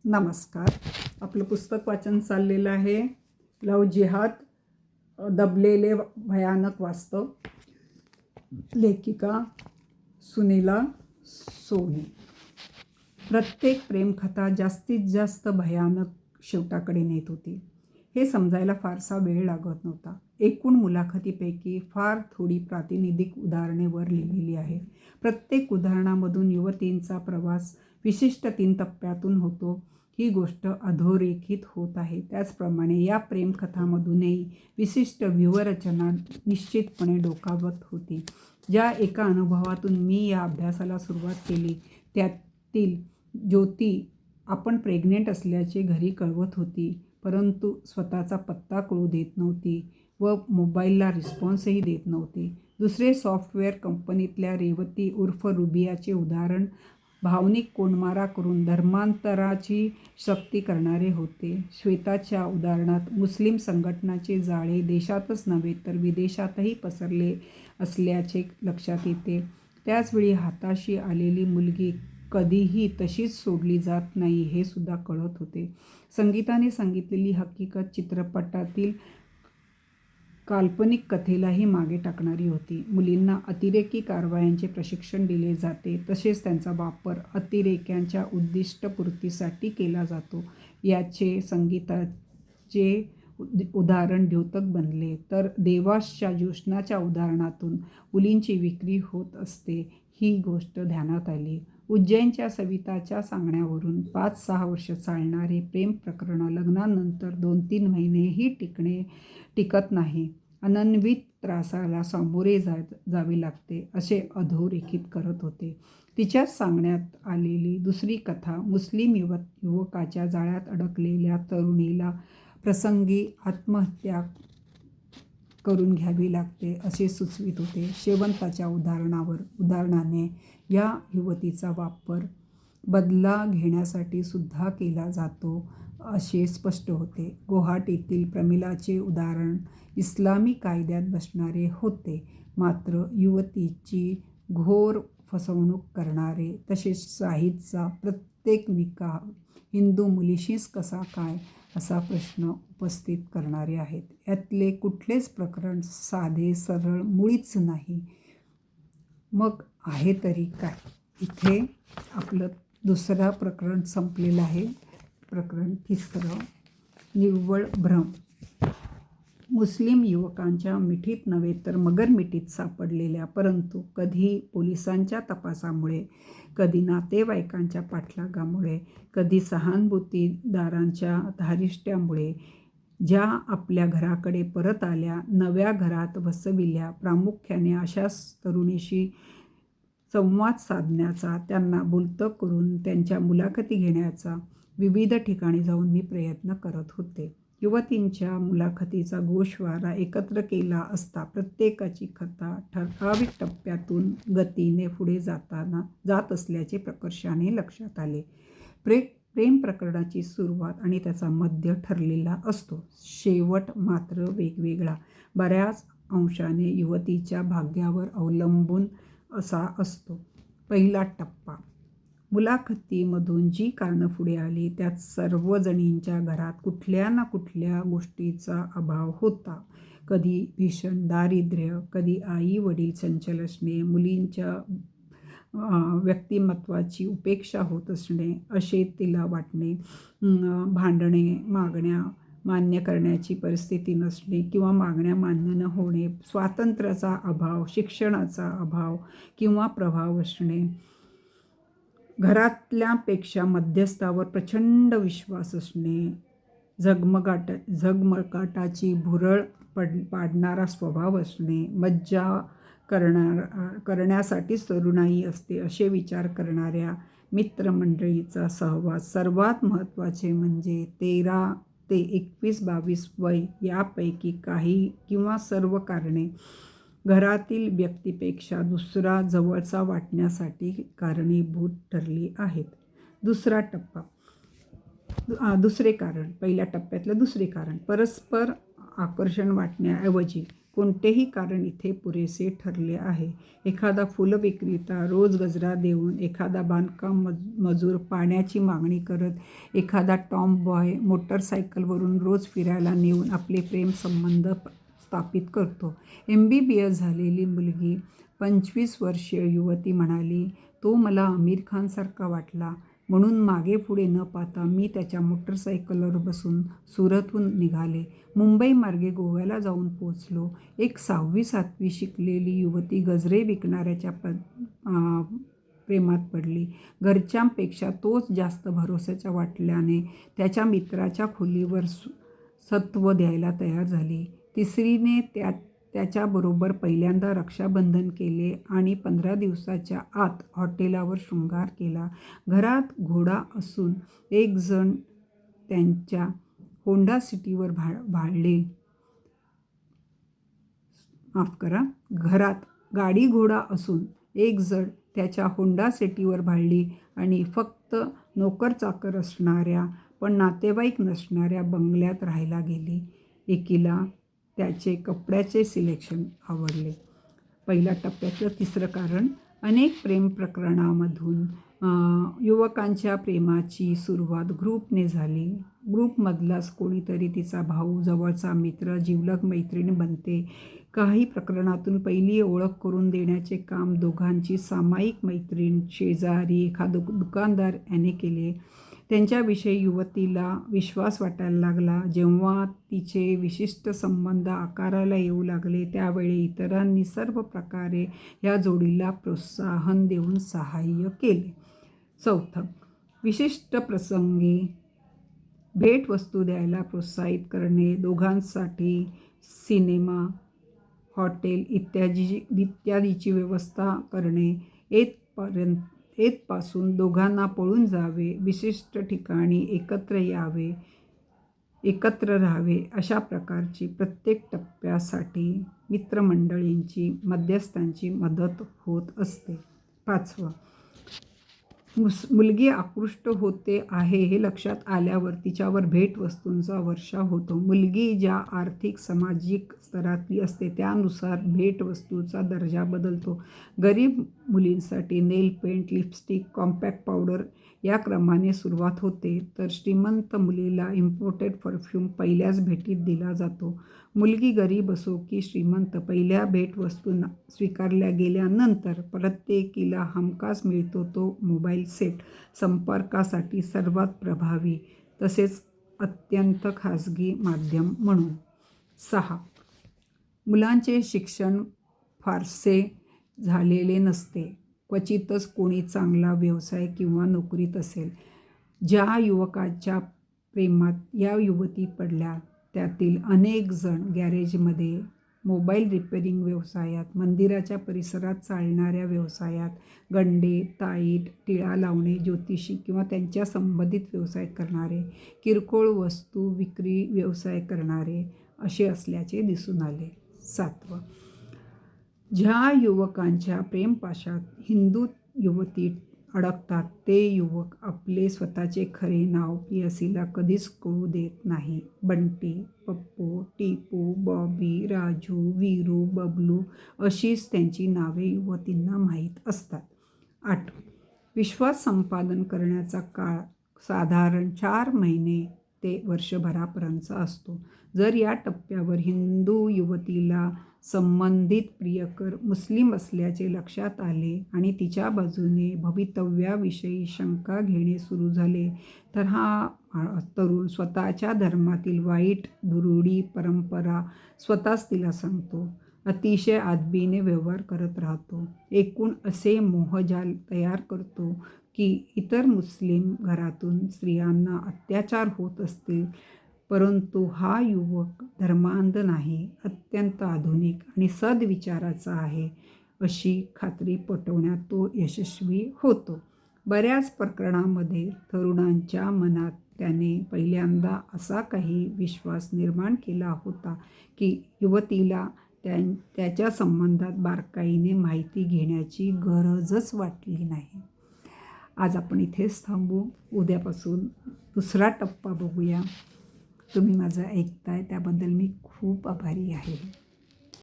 नमस्कार. आपलं पुस्तक वाचन चाललेलं आहे लव जिहाद, दबलेले भयानक वास्तव. लेखिका सुनीला सोनी. प्रत्येक प्रेमकथा जास्तीत जास्त भयानक शेवटाकडे नेत होती. हे समजायला फारसा वेळ लागत नव्हता. एकूण मुलाखतीपैकी फार थोडी प्रातिनिधिक उदाहरणे वर लिहिलेली आहे. प्रत्येक उदाहरणामधून युवतींचा प्रवास विशिष्ट 3 टप्प्यातून होतो. ही गोष्ट अधोरेखित होत आहे. त्याचप्रमाणे या प्रेमकथांमधूनही विशिष्ट व्यूहरचना निश्चितपणे डोकावत होती. ज्या एका अनुभवातून मी या अभ्यासाला सुरुवात केली त्यातील ज्योती आपण प्रेग्नेंट असल्याचे घरी कळवत होती, परंतु स्वतःचा पत्ता कळू देत नव्हती व मोबाईलला रिस्पॉन्सही देत नव्हती. दुसरे सॉफ्टवेअर कंपनीतल्या रेवती उर्फ रुबियाचे उदाहरण भावनिक कोंडमारा करून धर्मांतराची सक्ती करणारे होते. श्वेताच्या उदाहरणात मुस्लिम संघटनांचे जाळे देशातच नव्हे तर विदेशातही पसरले असल्याचे लक्षात येते. त्याचवेळी हाताशी आलेली मुलगी कधीही तशीच सोडली जात नाही हे सुद्धा कळत होते. संगीताने सांगितलेली हकीकत चित्रपटातील काल्पनिक कथेलाही मागे टाकणारी होती. मुलींना अतिरेकी कारवायांचे प्रशिक्षण दिले जाते, तसेच त्यांचा वापर अतिरेक्यांच्या उद्दिष्टपूर्तीसाठी केला जातो. याचे संगीताचे उदाहरण द्योतक बनले, तर देवासच्या ज्योत्स्नाच्या उदाहरणातून मुलींची विक्री होत असते ही गोष्ट ध्यानात आली. उज्जैनच्या सविताच्या सांगण्यावरून 5-6 वर्ष चालणारे प्रेम प्रकरण लग्नानंतर 2-3 महिनेही टिकत नाही. अनन्वित त्रासाला सामोरे जावे लागते असे अधोरेखित करत होते. तिच्याच सांगण्यात आलेली दुसरी कथा मुस्लिम युवकाच्या जाळ्यात अडकलेल्या तरुणीला प्रसंगी आत्महत्या करून घ्यावी लागते असे सुचवित होते. शेवंताच्या उदाहरणाने या युवतीचा वापर बदला घेण्यासाठी सुद्धा केला जातो असे स्पष्ट होते. गुवाहाटीतील प्रमिलाचे उदाहरण इस्लामी कायद्यात बसणारे होते, मात्र युवतीची घोर फसवणूक करणारे. तसेच शाहिदचा प्रत्येक निकाह हिंदू मुलीशीच कसा काय असा प्रश्न उपस्थित करणारे आहेत. यातले कुठलेच प्रकरण साधे सरळ मुळीच नाही. मग आहे तरी काय? इथे आपलं दुसरं प्रकरण संपलेलं आहे. प्रकरण 3, निव्वळ भ्रम. मुस्लिम युवकांच्या मिठीत नव्हे तर मगरमिठीत सापडलेल्या, परंतु कधी पोलिसांच्या तपासामुळे, कधी नातेवाईकांच्या पाठलागामुळे, कधी सहानुभूतीदारांच्या धारिष्ट्यामुळे ज्या आपल्या घराकडे परत आल्या, नव्या घरात वसविल्या, प्रामुख्याने अशाच तरुणीशी संवाद साधण्याचा, त्यांना बोलतं करून त्यांच्या मुलाखती घेण्याचा विविध ठिकाणी जाऊन मी प्रयत्न करत होते. युवतींच्या मुलाखतीचा गोषवारा एकत्र केला असता प्रत्येकाची कथा ठराविक टप्प्यातून गतीने पुढे जात असल्याचे प्रकर्षाने लक्षात आले. प्रेम प्रकरणाची सुरुवात आणि त्याचा मध्य ठरलेला असतो, शेवट मात्र वेगवेगळा, बऱ्याच अंशाने युवतीच्या भाग्यावर अवलंबून असा असतो. पहिला टप्पा. मुलाखतीमधून जी कारणं पुढे आली त्यात सर्वजणींच्या घरात कुठल्या ना कुठल्या गोष्टीचा अभाव होता. कधी भीषण दारिद्र्य, कधी आई वडील चंचल असणे, मुलींच्या व्यक्तिमत्वाची उपेक्षा होत असणे असे तिला वाटणे, भांडणे, मागण्या मान्य करण्याची परिस्थिती नसणे किंवा मागण्या मान्य न होणे, स्वातंत्र्याचा अभाव, शिक्षणाचा अभाव किंवा प्रभाव असणे, घरातल्यापेक्षा मध्यस्थावर प्रचंड विश्वास असणे, झगमगाटाची भुरळ पाडणारा स्वभाव असणे, मज्जा करण्यासाठीच तरुणाई असते असे विचार करणाऱ्या मित्रमंडळीचा सहवास, सर्वात महत्त्वाचे म्हणजे 13 ते 21-22 वय, यापैकी काही किंवा सर्व कारणे घरातील व्यक्तीपेक्षा दुसरा जवळचा वाटण्यासाठी कारणीभूत ठरली आहेत. दुसरा टप्पा. दुसरे कारण. पहिल्या टप्प्यातलं दुसरे कारण. परस्पर आकर्षण वाटण्याऐवजी कोणतेही कारण इथे पुरेसे ठरले आहे. एखादा फुलविक्रेता रोज गजरा देऊन, एखादा बांधकाम मजूर पाण्याची मागणी करत, एखादा टॉम बॉय मोटरसायकलवरून रोज फिरायला नेऊन आपले प्रेमसंबंध स्थापित करतो. MBBS झालेली मुलगी 25 वर्षीय युवती म्हणाली, तो मला आमिर खानसारखा वाटला म्हणून मागे पुढे न पाहता मी त्याच्या मोटरसायकलवर बसून सुरतहून निघाले. मुंबई मार्गे गोव्याला जाऊन पोचलो. एक 6वी-7वी शिकलेली युवती गजरे विकणाऱ्याच्या प्रेमात पडली. घरच्यांपेक्षा तोच जास्त भरोश्याचा वाटल्याने त्याच्या मित्राच्या खोलीवर सत्व द्यायला तयार झाली. तिसरीने त्याच्याबरोबर पहिल्यांदा रक्षाबंधन केले आणि 15 दिवसाच्या आत हॉटेलावर शृंगार केला. घरात घोडा असून एक जण त्यांच्या होंडा सिटीवर घरात गाडी घोडा असून एक जण त्याच्या होंडा सिटीवर भाडली आणि फक्त नोकर-चाकर असणाऱ्या पण नातेवाईक नसणाऱ्या बंगल्यात राहायला गेली. एकीला त्याचे कपड्याचे सिलेक्शन आवडले. पहिल्या टप्प्यातलं तिसरं कारण, अनेक प्रेम प्रकरणामधून युवकांच्या प्रेमाची सुरुवात ग्रुपने झाली. ग्रुपमधलाच कोणीतरी तिचा भाऊ, जवळचा मित्र, जिवलग मैत्रीण बनते. काही प्रकरणातून पहिली ओळख करून देण्याचे काम दोघांची सामायिक मैत्रीण, शेजारी, एखादा दुकानदार याने केले. त्यांच्याविषयी युवतीला विश्वास वाटायला लागला. जेव्हा तिचे विशिष्ट संबंध आकाराला येऊ लागले त्यावेळी इतरांनी सर्व प्रकारे या जोडीला प्रोत्साहन देऊन सहाय्य केले. चौथं, विशिष्ट प्रसंगी भेटवस्तू द्यायला प्रोत्साहित करणे. दोघांसाठी सिनेमा, हॉटेल इत्यादीची व्यवस्था करणे. येथपासून दोघांना पळून जावे, विशिष्ट ठिकाणी एकत्र राहावे अशा प्रकारची प्रत्येक टप्प्यासाठी मित्रमंडळींची, मध्यस्थांची मदत होत असते. 5वं, मुलगी आकृष्ट होते आहे हे लक्षात आल्यावर तिच्यावर भेटवस्तूंचा वर्षाव होतो. मुलगी ज्या आर्थिक सामाजिक स्तरातली असते त्यानुसार भेटवस्तूचा दर्जा बदलतो. गरीब मुलींसाठी नेल पेंट, लिपस्टिक, कॉम्पॅक्ट पावडर या क्रमाने सुरुवात होते, तर श्रीमंत मुलीला इम्पोर्टेड परफ्यूम पहिल्याच भेटीत दिला जातो. मुलगी गरीब असो की श्रीमंत, पहिल्या भेटवस्तू स्वीकारल्या गेल्यानंतर प्रत्येकीला हमखास मिळतो तो मोबाईल सेट, संपर्कासाठी सर्वात प्रभावी तसेच अत्यंत खाजगी माध्यम म्हणून. 6. मुलांचे शिक्षण फारसे झालेले नसते. क्वचितच कोणी चांगला व्यवसाय किंवा नोकरीत असेल. ज्या युवकाच्या प्रेमात या युवती पडल्या त्यातील अनेक जण गॅरेजमध्ये, मोबाईल रिपेअरिंग व्यवसायात, मंदिराच्या परिसरात चालणाऱ्या व्यवसायात, गंडे, ताईत, टिळा लावणे, ज्योतिषी किंवा त्यांच्या संबंधित व्यवसाय करणारे, किरकोळ वस्तू विक्री व्यवसाय करणारे असे असल्याचे दिसून आले. 7. ज्या युवकांच्या प्रेमपाशात हिंदू युवती अडकतात ते युवक आपले स्वतःचे खरे नाव पियसीला कधीच कळू देत नाही. बंटी, पप्पू, टिपू, बॉबी, राजू, वीरू, बबलू अशीच त्यांची नावे युवतींना माहीत असतात. 8. विश्वास संपादन करण्याचा काळ साधारण 4 महिने ते वर्षभरापर्यंतचा असतो. जर या टप्प्यावर हिंदू युवतीला संबंधित प्रियकर मुस्लिम असल्याचे लक्षात आले आणि तिच्या बाजूने भवितव्याविषयी शंका घेणे सुरू झाले तर हा तरुण स्वतःच्या धर्मातील वाईट रूढी परंपरा स्वतःच तिला सांगतो. अतिशय आदबीने व्यवहार करत राहतो. एकूण असे मोहजाल तयार करतो की इतर मुस्लिम घरातून स्त्रियांना अत्याचार होत असतील, परंतु हा युवक धर्मांध नाही, अत्यंत आधुनिक आणि सद्विचाराचा आहे अशी खात्री पटवण्यात तो यशस्वी होतो. बऱ्याच प्रकरणांमध्ये तरुणांच्या मनात त्याने पहिल्यांदा असा काही विश्वास निर्माण केला होता की युवतीला त्याच्या संबंधात बारकाईने माहिती घेण्याची गरजच वाटली नाही. आज आपण इथेच थांबू. उद्यापासून दुसरा टप्पा बघूया. तुम्ही माझं ऐकताय त्याबद्दल मी खूप आभारी आहे.